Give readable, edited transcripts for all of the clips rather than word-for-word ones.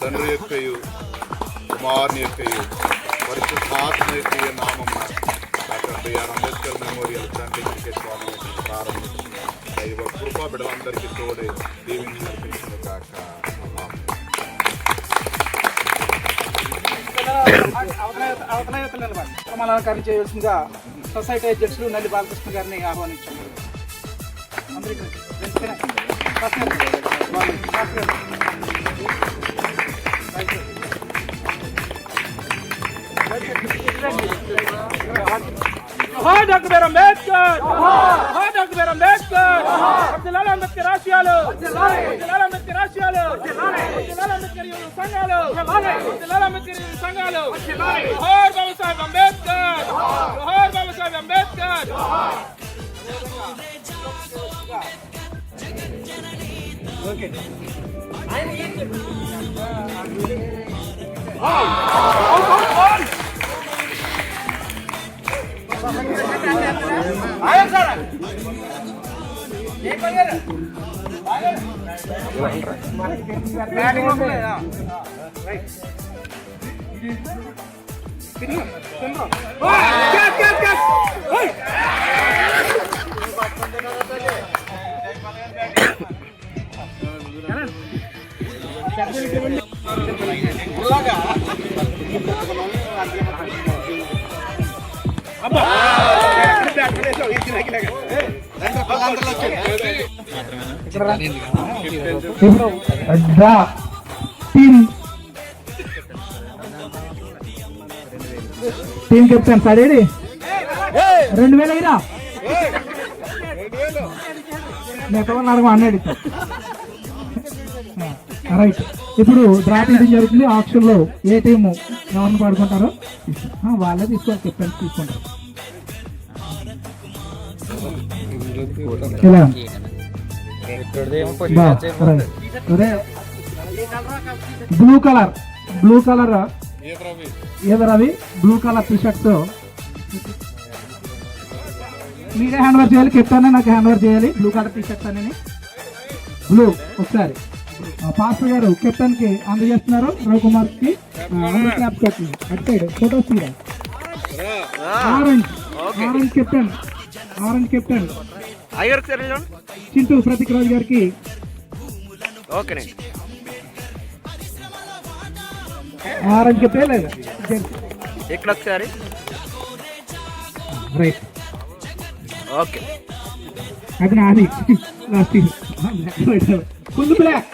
తండ్రి యొక్కయు కుమారుని యొక్కయు పరిశుద్ధాత్మ యొక్క నామమున doctor BR Ambedkar memorial front cricket tournament ప్రారంభించిన దైవ కృప బిడ్డలందరికీ తోడే దీవిని నడిపించిన కాక. అలంకారం చేయవలసిందిగా సొసైటీ అధ్యక్షులు నల్లి బాలకృష్ణ గారిని ఆహ్వానించారు. Doctor BR Ambedkar, doctor BR Ambedkar, జిల్లాల అంబేద్కర్ ఆశయాలు, జిల్లాల అంబేద్కర్ ఆశయాలు, జిల్లాల అంబేద్కర్ సంఘాలు, జిల్లాల అంబేద్కర్ సంఘాలు. జోహార్ బాబాసాహెబ్ అంబేద్కర్, జోహార్ Babasaheb Ambedkar. Okay team captain సరేడి 2000 అయినా అన్నాడు. రైట్, ఇప్పుడు డ్రా తీయడం జరుగుతుంది. ఆప్షన్ లో ఏ టీము ఎవరిని పాడుకుంటారో వాళ్ళే తీసుకోవాలి, కెప్టెన్ తీసుకుంటారు. బ్లూ కలర్ ఏదరవి బ్లూ కలర్ టీ షర్ట్స్ మీరే హ్యాండ్ ఓవర్ చేయాలి. కెప్టెన్ నాకు హ్యాండ్ ఓవర్ చేయాలి. బ్లూ కలర్ టీ షర్ట్స్ అని బ్లూ. ఒకసారి పాస్టర్ గారు కెప్టెన్ కి అందజేస్తున్నారు. రవికుమార్ కి క్యాప్ కట్టింది. అటు సైడ్ ఫోటోస్ తీయాలి. Orange captain, orange captain Chintu Prateek Raju గారికి. ఆరెంజ్ కెప్టెన్ లేదా ఇక్కడ ఒకసారి. Right, okay. అది నాది last full black.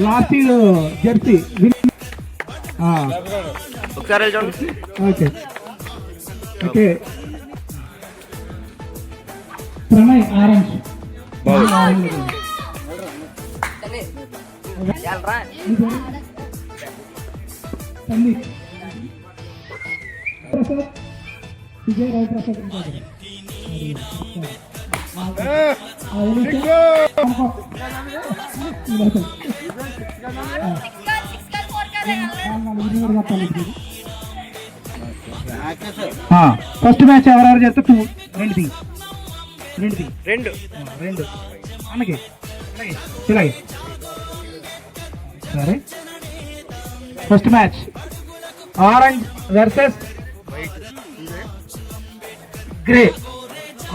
Last jersey ఒకసారి. Okay okay. Pranay orange. Prasad Vijay రావు ప్రసాద్. ఫస్ట్ మ్యాచ్ ఎవరెవరు చేస్తే 2 రెండు అన్నకి ఇలాగే. సరే, first match orange versus grey.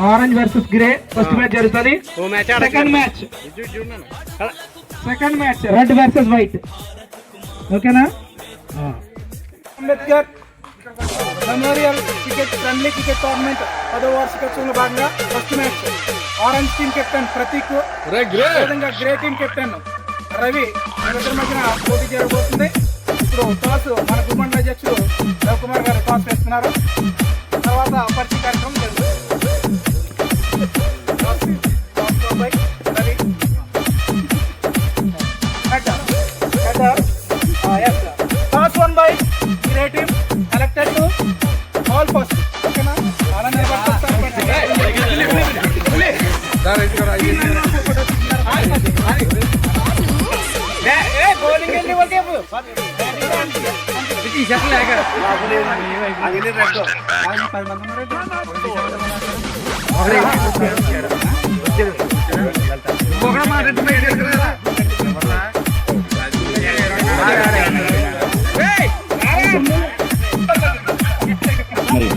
Orange versus grey first match జరుగుతుంది. Second match red versus white. ఓకేనా? Ambedkar memorial cricket friendly cricket tournament 10వ వార్షికోత్సవంలో భాగంగా first match orange team captain Prateek, అదేవిధంగా గ్రే టీమ్ కెప్టెన్ రవి ఇద్దరి మధ్యన పోటీ జరగబోతుంది. ఇప్పుడు టాస్ మన భూమండల అధ్యక్షుడు రవికుమార్ గారు టాస్ వేస్తున్నారు. తర్వాత పరిచయ కార్యక్రమం జరుగుతుంది. Toss won by grey team, selected to all first. ఓకేనా? మరి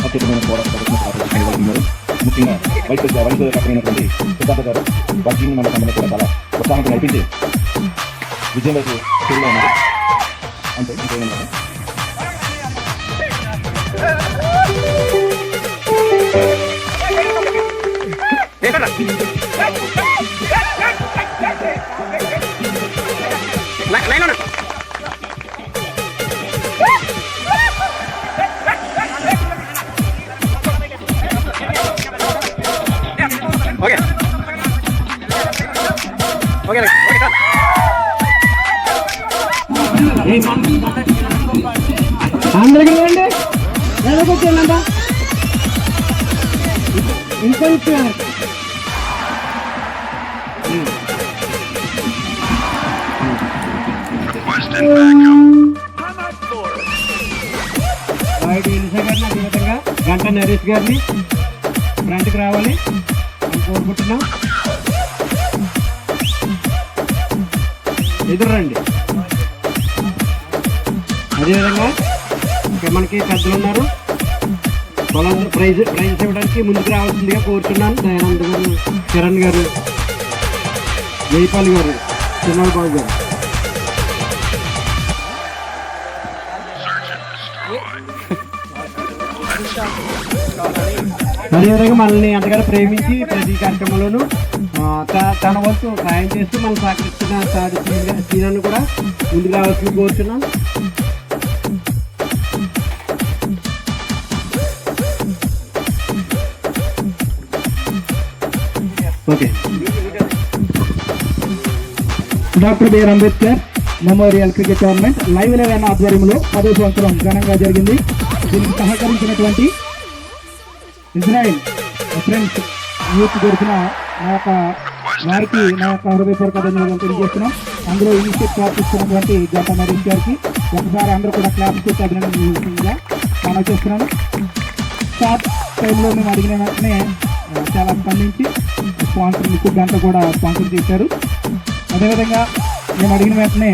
అత్యుత్తమైన పోరాట నిర్వహిస్తున్నారు. ముఖ్యంగా వైస్ రకమైనటువంటి సిద్ధార్థ గారు వారి టీం మెంబర్స్ అందరూ కూడా చాలా ఉత్సాహంగా నడిపించి విజయం వైపు తిరిగి ఉన్నారు. అంతే ఇంకేమన్నా అందరికి రండి వెళ్ళకొచ్చేయాలంట ఇంకా అదేవిధంగా గంట నరేష్ గారిని ఫ్రంట్కి రావాలి అని కోరుకుంటున్నాం. ఎదురండి. అదేవిధంగా ఇంకా మనకి పెద్దలు ఉన్నారు, వాళ్ళందరూ ప్రైజ్ ఇవ్వడానికి ముందుకు రావాల్సిందిగా కోరుతున్నాను. దయానంద్ గారు, కిరణ్ గారు, జైపాల్ గారు, చిన్నాడు బాబు గారు. అదేవిధంగా మనల్ని ఎంతగానో ప్రేమించి ప్రతి కార్యక్రమంలోనూ తన వంతు సాయం చేస్తూ మనం సహకరిస్తున్న సీనాన్ని కూడా ముందుకు రావాల్సింది కోరుతున్నాం. Okay. Doctor BR Ambedkar memorial cricket tournament live 11 ఆధ్వర్యంలో 10వ సంవత్సరం ఘనంగా జరిగింది. దీనికి సహకరించినటువంటి ఇజ్రాయిల్ ఫ్రెండ్స్ యూత్ దొరికిన వారికి నా యొక్క హృదయపూర్వక ధన్యవాదాలు తెలియజేస్తున్నాం. అందులో ఇనిషియేట్ ప్రార్థిస్తున్నటువంటి జంట నరేష్ గారికి ఒకసారి అందరూ కూడా క్లాప్స్ చేసి అభినందనగా మనం చేస్తున్నాను. స్టార్ట్ టైంలో మేము అడిగిన వెంటనే చాలా స్పందించి స్పాన్సర్ ముఖ్య గంట కూడా స్పాన్సర్ చేశారు. అదేవిధంగా మేము అడిగిన వెంటనే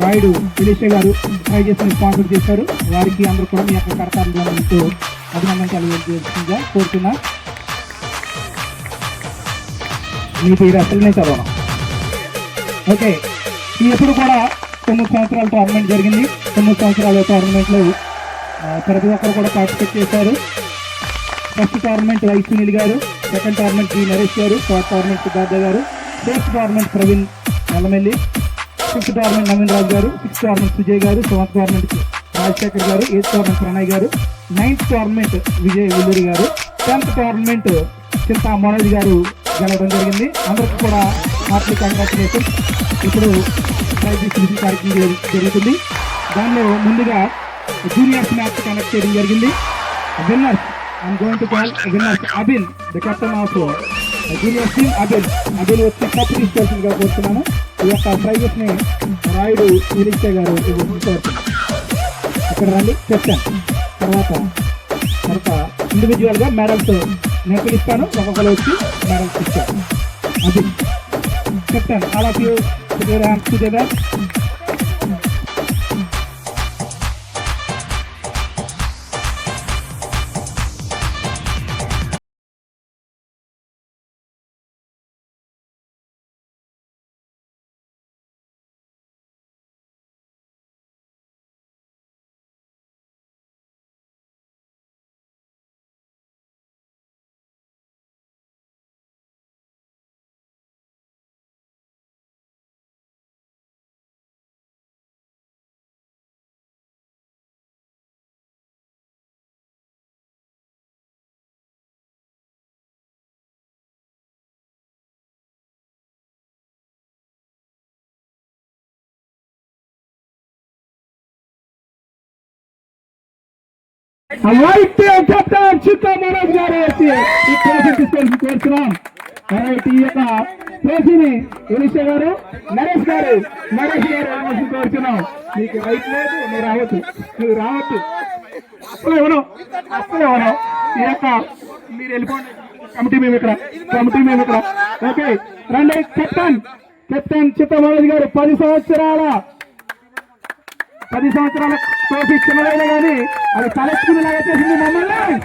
రాయుడు ఎలీషా గారు ట్రై చేసిన స్పాన్సర్ చేశారు. వారికి అందరూ కూడా మీ యొక్క కర్తార్థంతో అభినందన తెలియజేస్తుందిగా కోరుతున్నా. మీ పేరు అసలునే చదవను. ఓకే. ఎప్పుడు కూడా 9 సంవత్సరాల టోర్నమెంట్ జరిగింది. 9 సంవత్సరాల టోర్నమెంట్లో ప్రతి ఒక్కరు కూడా పార్టిసిపేట్ చేశారు. ఫస్ట్ టోర్నమెంట్ వై సునీల్ గారు, సెకండ్ టోర్నమెంట్ జి నరేష్ గారు, థర్డ్ టోర్నమెంట్ సిద్ధార్థ గారు, fourth tournament Praveen Ellamelli, fifth tournament Naveen Raju గారు, సిక్స్త్ టోర్నమెంట్ సుజయ్ గారు, సెవెంత్ టోర్నమెంట్ రాజశేఖర్ గారు, ఎయిత్ టోర్నమెంట్ ప్రణయ్ గారు, నైన్త్ టోర్నమెంట్ విజయ్ ఉల్లూరి గారు, 10th టోర్నమెంట్ చింతా మనోజ్ గారు గెలవడం జరిగింది. అందరికీ కూడా హార్ట్లీ కంగ్రాచులేషన్స్. ఇప్పుడు ప్రైజ్ డిస్ట్రిబ్యూషన్ కార్యక్రమం జరుగుతుంది. దానిలో ముందుగా జూనియర్స్ మ్యాచ్ కండక్ట్ చేయడం జరిగింది. Winners I'm going to call winners Abin, the captain of junior team. Abin వచ్చి కప్ తీసుకోవాల్సిందిగా కోరుతున్నాను. ఈ యొక్క ప్రైజెస్ ని రాయుడు ఎలీషా గారు ఇక్కడ రండి చెప్తాను. తర్వాత ఇండివిజువల్ గా మెడల్స్ నేను పిలుస్తాను, ఒక్కొక్కరు వచ్చి మెడల్స్ ఇస్తాను. అబిన్ చెప్తాను. All of you together. White captain చిత్తా మనోజ్ గారు వచ్చి ఈ ప్రెజెంట్ తీసుకోవాల్సి కోరుతున్నాం. ఈ యొక్క ట్రోఫీని ఎలిషా గారు నరేష్ గారు కోరుతున్నాం. మీకు రైట్ లేదు, నువ్వు రావద్దు అసలు ఇవ్వను. ఈ యొక్క మీరు వెళ్ళిపోండి. కమిటీ మేము ఇక్కడ ఓకే రండి. కెప్టెన్ చిత్తమోహన్ గారు 10 సంవత్సరాల ట్రోఫీ చిన్నదైనా కానీ అది తలెత్తుకునేలాగా చేసింది మమ్మల్ని.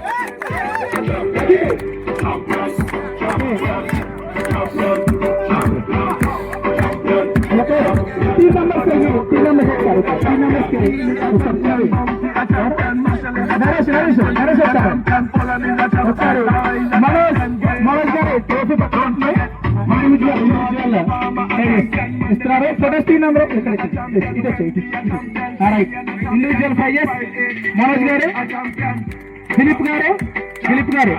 మనోజ్ గారు ట్రోఫీ పట్టుకుంటే ఇస్తున్నారు. ఫోటోస్ తీనందరూ ఇండివిజువల్ ప్రైజెస్ మనోజ్ గారు, దిలీప్ గారు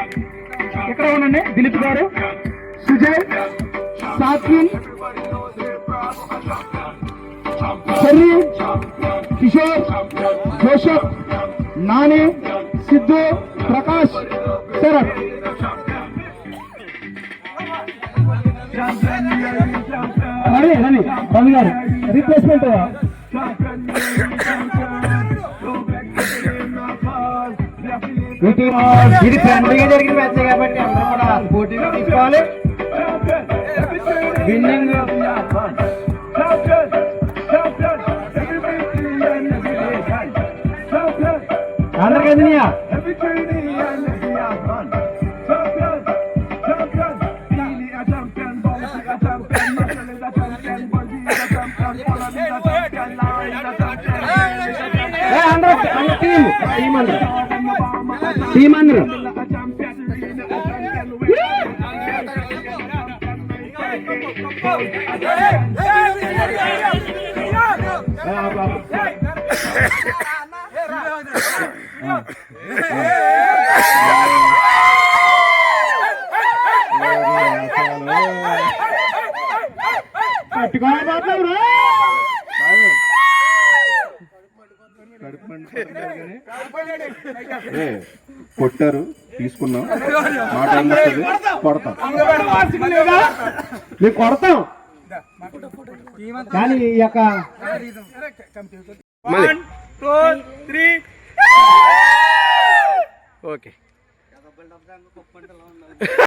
ఇక్కడ ఉండండి. దిలీప్ గారు, సుజయ్, సాత్విన్, చెర్రీ, కిషోర్, జోషఫ్, నాని, సిద్ధు, ప్రకాష్, శరత్. రవి గారు రీప్లేస్మెంట్. ఇది ఫ్రెండ్లీగా జరిగిన మ్యాచ్ కాబట్టి అందరూ కూడా పోటీగా తీసుకోవాలి. విన్నింగ్ అందరికీ టీం అందరూ కొట్టారు, తీసుకున్నాం, మాట కొడతాం మీకు కొడతాం. కానీ ఈ యొక్క 1 2 3 ఓకే.